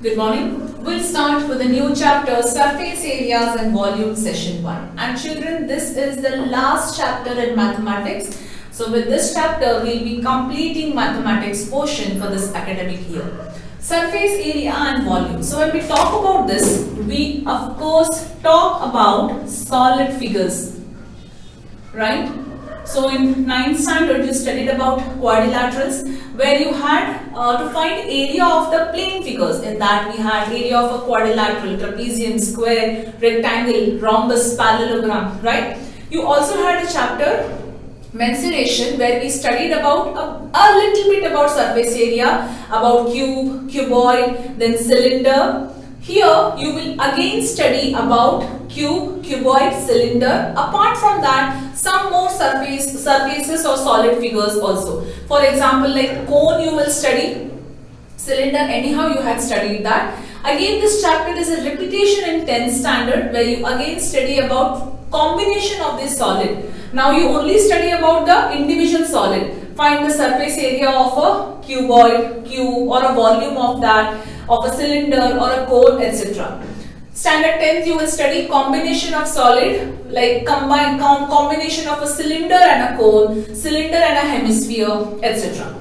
Good morning. We'll start with a new chapter, Surface Areas and Volume, Session 1. And children, this is the last chapter in mathematics. So with this chapter, we'll be completing mathematics portion for this academic year. Surface area and volume. So when we talk about this, we of course talk about solid figures, right? So in 9th standard, you studied about quadrilaterals, where you had to find area of the plane figures. In that, we had area of a quadrilateral, trapezium, square, rectangle, rhombus, parallelogram, right? You also had a chapter, mensuration, where we studied about a little bit about surface area, about cube, cuboid, then cylinder. Here you will again study about cube, cuboid, cylinder. Apart from that, some more surfaces or solid figures also. For example, like cone you will study, cylinder anyhow you had studied that. Again, this chapter is a repetition in 10th standard, where you again study about combination of this solid. Now you only study about the individual solid. Find the surface area of a cuboid, cube, or a volume of that, of a cylinder or a cone, etc. Standard 10th, you will study combination of solid, like combination of a cylinder and a cone, cylinder and a hemisphere, etc.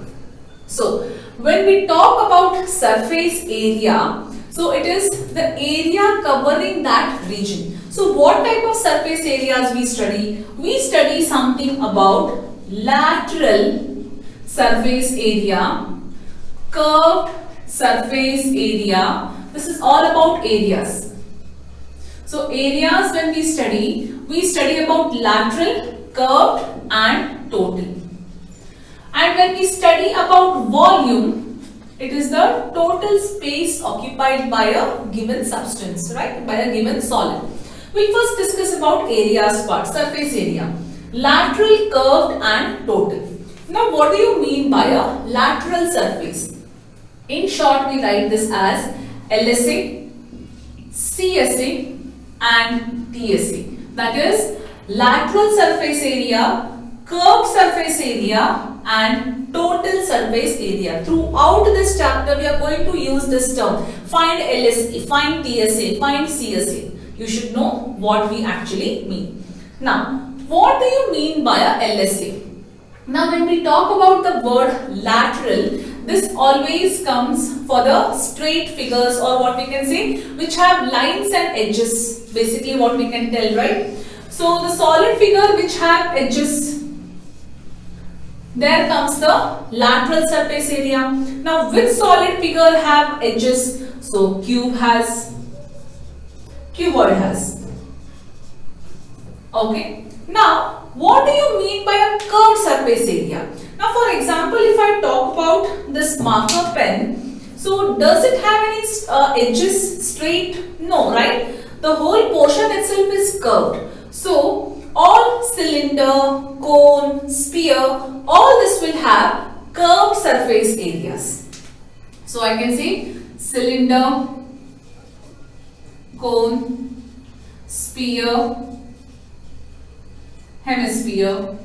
So when we talk about surface area, so it is the area covering that region. So what type of surface areas we study? We study something about lateral surface area, curved surface area. This is all about areas. So areas, when we study about lateral, curved and total. And when we study about volume, it is the total space occupied by a given substance, right? By a given solid. We'll first discuss about areas part, surface area. Lateral, curved and total. Now what do you mean by a lateral surface? In short, we write this as LSA, CSA and TSA. That is lateral surface area, curved surface area and total surface area. Throughout this chapter, we are going to use this term. Find LSA, find TSA, find CSA. You should know what we actually mean. Now, what do you mean by a LSA? Now, when we talk about the word lateral, this always comes for the straight figures, or what we can say, which have lines and edges. Basically what we can tell, right? So the solid figure which have edges, there comes the lateral surface area. Now which solid figure have edges? So cube has, cuboid has. Okay. Now what do you mean by a curved surface area? Now for example, if I talk about this marker pen, so does it have any edges straight? No, right? The whole portion itself is curved. So all cylinder, cone, sphere, all this will have curved surface areas. So I can say cylinder, cone, sphere, hemisphere,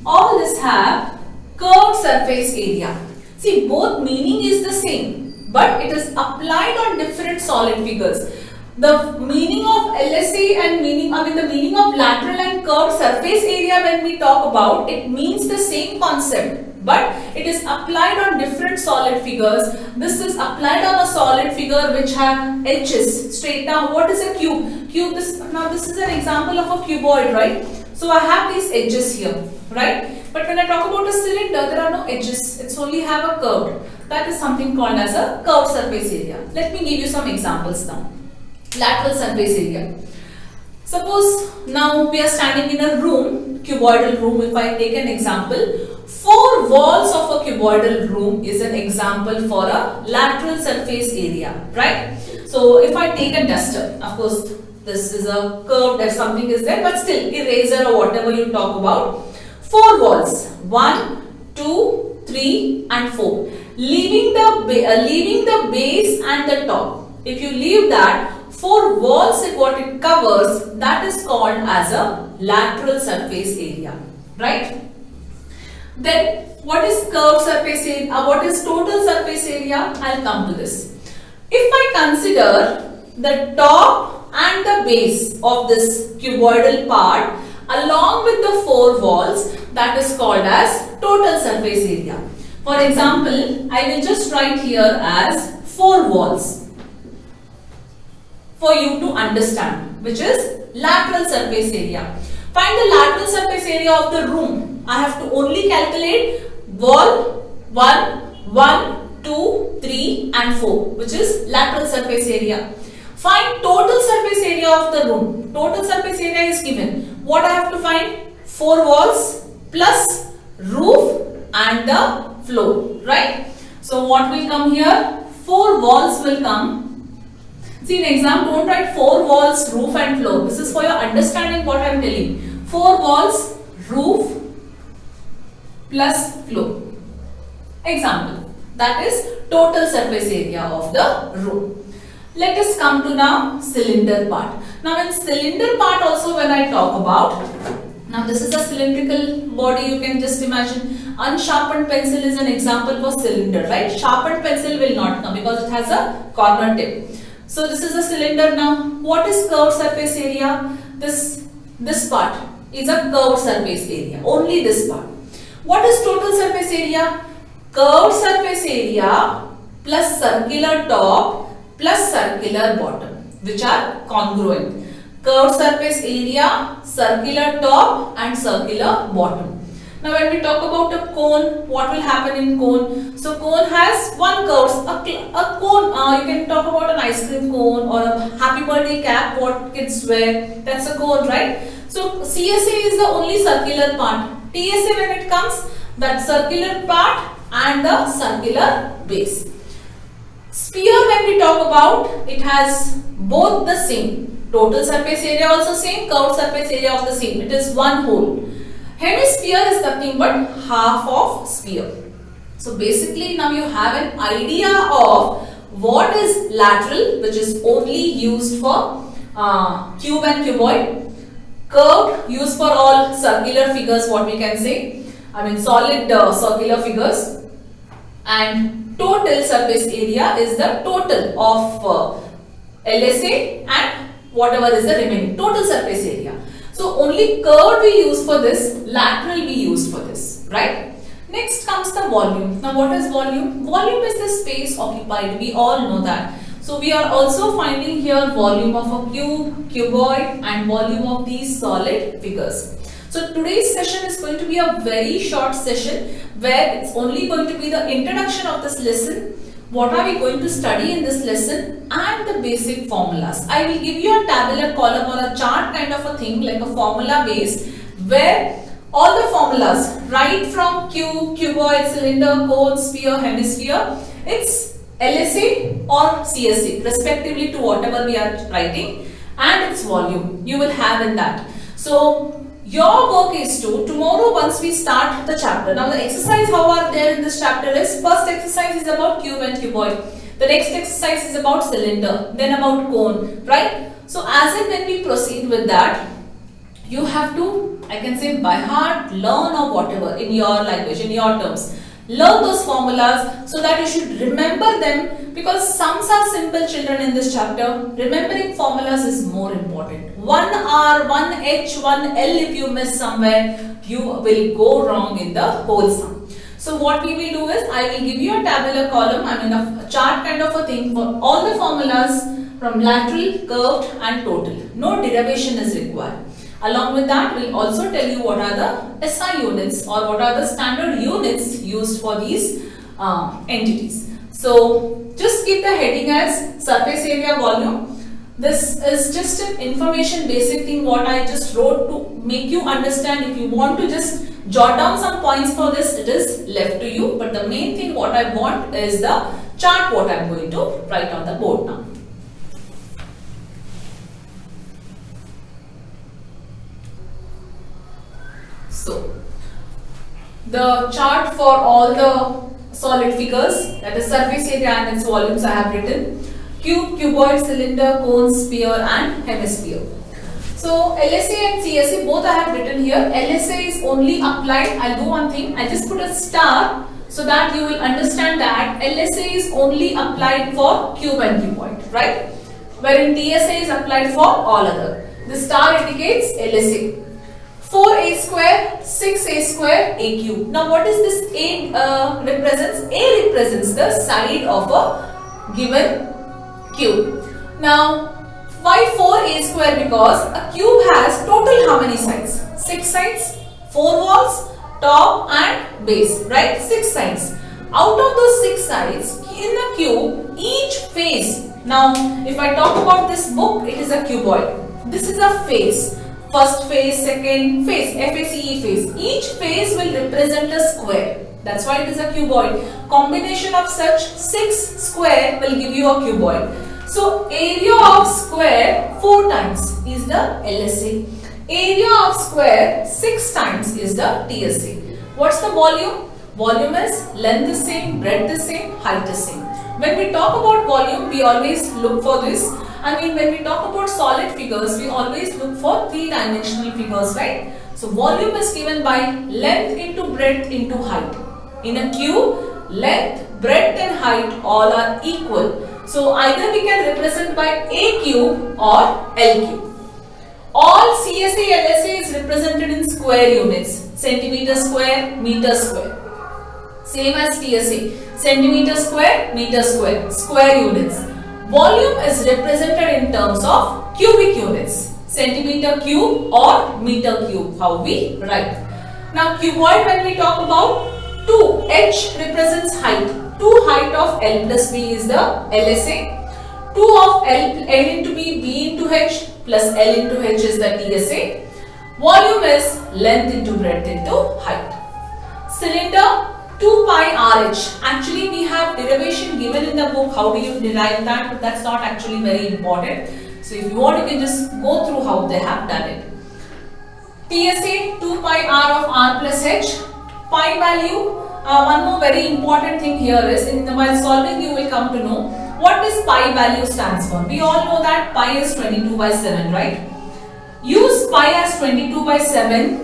all this have curved surface area. See, both meaning is the same, but it is applied on different solid figures. The meaning of LSA and the meaning of lateral and curved surface area, when we talk about, it means the same concept, but it is applied on different solid figures. This is applied on a solid figure which have edges straight. Now what is a cube? Now this is an example of a cuboid, right? So I have these edges here, right? But when I talk about a cylinder, there are no edges. It's only have a curve. That is something called as a curved surface area. Let me give you some examples now. Lateral surface area. Suppose now we are standing in a room, cuboidal room. If I take an example, 4 walls of a cuboidal room is an example for a lateral surface area, right? So if I take a duster, of course this is a curve, that something is there, but still eraser or whatever you talk about. 4 walls, 1, 2, 3 and 4. Leaving the base and the top. If you leave that, 4 walls, what it covers, that is called as a lateral surface area, right? Then what is curved surface area? What is total surface area? I'll come to this. If I consider the top and the base of this cuboidal part along with the four walls, that is called as total surface area. For example, I will just write here as four walls for you to understand, which is lateral surface area. Find the lateral surface area of the room. I have to only calculate wall 1, 1, 2, 3 and 4, which is lateral surface area. Find total surface area of the room. Total surface area is given. What I have to find? 4 walls plus roof and the floor, right? So what will come here? 4 walls will come. See, in exam, don't write 4 walls, roof and floor. This is for your understanding what I am telling. 4 walls, roof plus floor. Example, that is total surface area of the room. Let us come to now cylinder part. Now in cylinder part also when I talk about, now this is a cylindrical body, you can just imagine. Unsharpened pencil is an example for cylinder, right? Sharpened pencil will not come because it has a corner tip. So this is a cylinder now. What is curved surface area? This part is a curved surface area, only this part. What is total surface area? Curved surface area plus circular top plus circular bottom, which are congruent. Curved surface area, circular top and circular bottom. Now when we talk about a cone, what will happen in cone? So cone has one curve, a cone, you can talk about an ice cream cone or a happy birthday cap what kids wear, that's a cone, right? So CSA is the only circular part. TSA when it comes, that circular part and the circular base. Sphere when we talk about, it has both the same. Total surface area also same, curved surface area of the same. It is one whole. Hemisphere is nothing but half of sphere. So basically now you have an idea of what is lateral, which is only used for cube and cuboid. Curved used for all circular figures, what we can say. I mean solid circular figures. And total surface area is the total of LSA and whatever is the remaining total surface area. So only curved we use for this, lateral we use for this, right? Next comes the volume. Now what is volume? Volume is the space occupied, we all know that. So we are also finding here volume of a cube, cuboid and volume of these solid figures. So today's session is going to be a very short session where it's only going to be the introduction of this lesson. What are we going to study in this lesson and the basic formulas. I will give you a tabular column or a chart kind of a thing like a formula based where all the formulas right from cube, cuboid, cylinder, cone, sphere, hemisphere, it's LSA or CSA respectively to whatever we are writing and its volume you will have in that. So your work is to tomorrow once we start the chapter. Now the exercise how are there in this chapter is first exercise is about cube and cuboid. The next exercise is about cylinder, then about cone, right? So as and when we proceed with that, you have to, I can say by heart, learn or whatever in your language, in your terms. Learn those formulas so that you should remember them because sums are simple children in this chapter. Remembering formulas is more important. 1 R, 1 H, 1 L if you miss somewhere, you will go wrong in the whole sum. So what we will do is, I will give you a tabular column, I mean a chart kind of a thing for all the formulas from lateral, curved and total. No derivation is required. Along with that, we will also tell you what are the SI units or what are the standard units used for these entities. So just keep the heading as surface area volume. This is just an information basic thing what I just wrote to make you understand. If you want to just jot down some points for this, it is left to you. But the main thing what I want is the chart what I am going to write on the board now. So, the chart for all the solid figures, that is surface area and its volumes I have written. Cube, cuboid, cylinder, cone, sphere and hemisphere. So LSA and CSA both I have written here. LSA is only applied. I'll do one thing. I'll just put a star so that you will understand that LSA is only applied for cube and cuboid, right? Wherein TSA is applied for all other. The star indicates LSA. 4a square, 6a square, a cube. Now what is this a represents? A represents the side of a given cube. Now why 4a square? Because a cube has total how many sides? 6 sides, 4 walls, top and base, right? 6 sides. Out of those 6 sides in the cube, each face. Now if I talk about this book, it is a cuboid. This is a face. First face, second face, FACE face. Each face will represent a square. That's why it is a cuboid. Combination of such 6 square will give you a cuboid. So area of square 4 times is the LSA. Area of square 6 times is the TSA. What's the volume? Volume is length is same, breadth is same, height is same. When we talk about volume, we always look for this. When we talk about solid figures, we always look for 3-dimensional figures, right? So volume is given by length into breadth into height. In a cube, length, breadth and height all are equal. So either we can represent by A cube or L cube. All CSA, LSA is represented in square units. Centimeter square, meter square. Same as TSA. Centimeter square, meter square. Square units. Volume is represented in terms of cubic units. Centimeter cube or meter cube. How we write. Now cuboid, when we talk about 2, H represents height. 2 height of L plus B is the LSA. 2 of L into B into H plus L into H is the TSA. Volume is length into breadth into height. Cylinder 2 pi RH. Actually we have derivation given in the book. How do you derive that? But that's not actually very important. So if you want, you can just go through how they have done it. TSA 2 pi R of R plus H. Pi value. One more very important thing here is, while solving you will come to know what this pi value stands for. We all know that pi is 22 by 7, right? Use pi as 22 by 7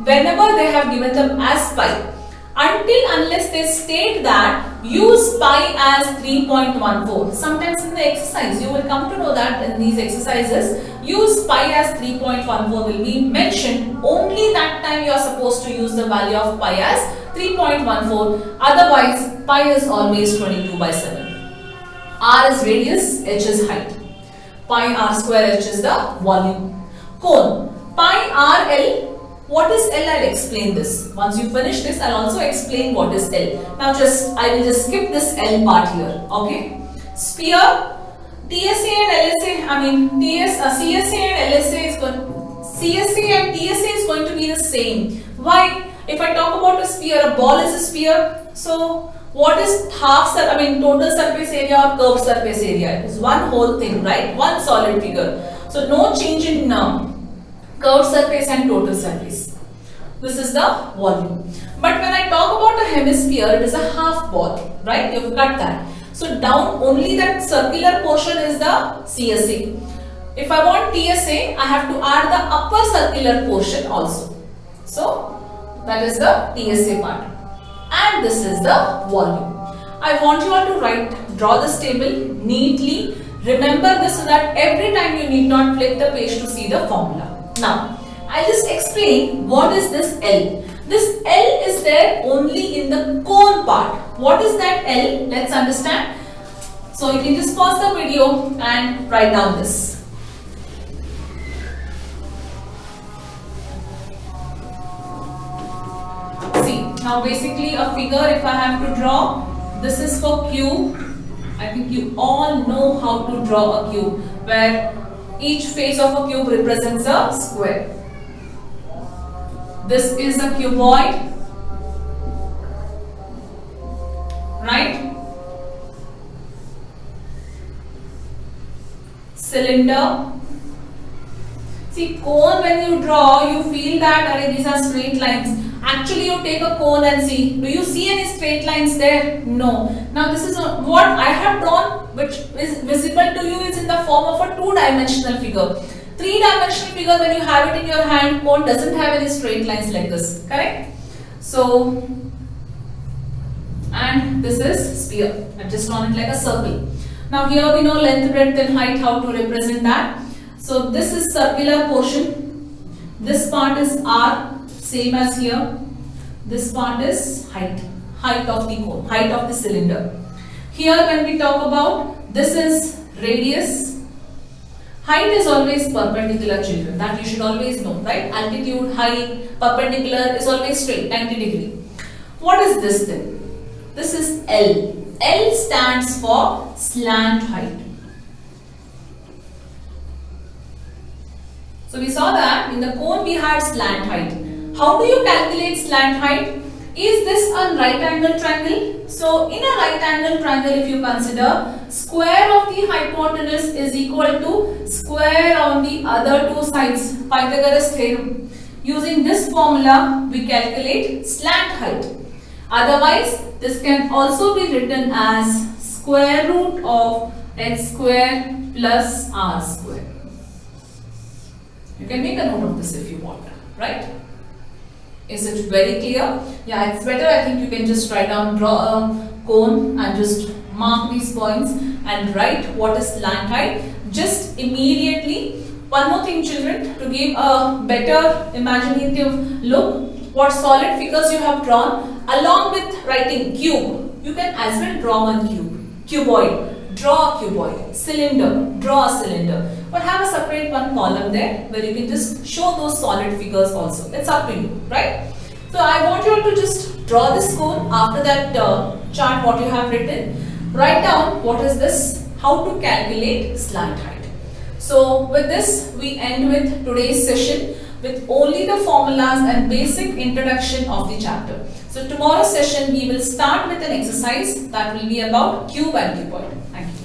whenever they have given them as pi. Unless they state that use pi as 3.14. Sometimes in the exercise you will come to know that in these exercises use pi as 3.14 will be mentioned. Only that time you are supposed to use the value of pi as 3.14. Otherwise pi is always 22 by 7. R is radius, H is height. Pi r square H is the volume. Cone. Pi r L. What is L? I'll explain this. Once you finish this, I'll also explain what is L. Now I will just skip this L part here. Okay. Sphere. TSA and LSA. CSA and LSA is going. CSA and TSA is going to be the same. Why? If I talk about a sphere, a ball is a sphere. So what is total surface area or curved surface area? It is one whole thing, right? One solid figure. So no change in curved surface and total surface. This is the volume. But when I talk about a hemisphere, it is a half ball, right? You've cut that. So down only that circular portion is the CSA. If I want TSA, I have to add the upper circular portion also. So that is the TSA part. And this is the volume. I want you all to draw this table neatly. Remember this so that every time you need not flip the page to see the formula. Now, I'll just explain what is this L. This L is there only in the cone part. What is that L? Let's understand. So you can just pause the video and write down this. See, now basically a figure if I have to draw, this is for cube. I think you all know how to draw a cube where each face of a cube represents a square. This is a cuboid, right? Cylinder. See, cone, when you draw, you feel that these are straight lines. Actually, you take a cone and see. Do you see any straight lines there? No. Now, this is what I have drawn, which is visible to you, is in the form of a 2-dimensional figure. Three-dimensional figure, when you have it in your hand, cone doesn't have any straight lines like this, correct? So, and this is sphere. I've just drawn it like a circle. Now here we know length, breadth and height, how to represent that. So this is circular portion. This part is R, same as here. This part is height of the cone, height of the cylinder. Here when we talk about, this is radius. Height is always perpendicular, children. That you should always know, right? Altitude, height, perpendicular is always straight, 90 degree. What is this then? This is L. L stands for slant height. So we saw that in the cone we had slant height. How do you calculate slant height? Is this a right angle triangle? So in a right angle triangle, if you consider, square of the hypotenuse is equal to square on the other two sides, Pythagoras theorem. Using this formula, we calculate slant height. Otherwise, this can also be written as square root of x square plus r square. You can make a note of this if you want, right? Is it very clear? Yeah, it's better. I think you can just write down, draw a cone and just mark these points and write what is slant height. Just immediately, one more thing, children, to give a better imaginative look, what solid figures you have drawn, along with writing cube, you can as well draw one cube. Cuboid, draw a cuboid. Cylinder, draw a cylinder. But have a separate one column there where you can just show those solid figures also. It's up to you, right? So I want you all to just draw this cone. After that chart what you have written, write down what is this, how to calculate slant height. So with this we end with today's session with only the formulas and basic introduction of the chapter. So tomorrow's session we will start with an exercise that will be about cube and cuboid. Thank you.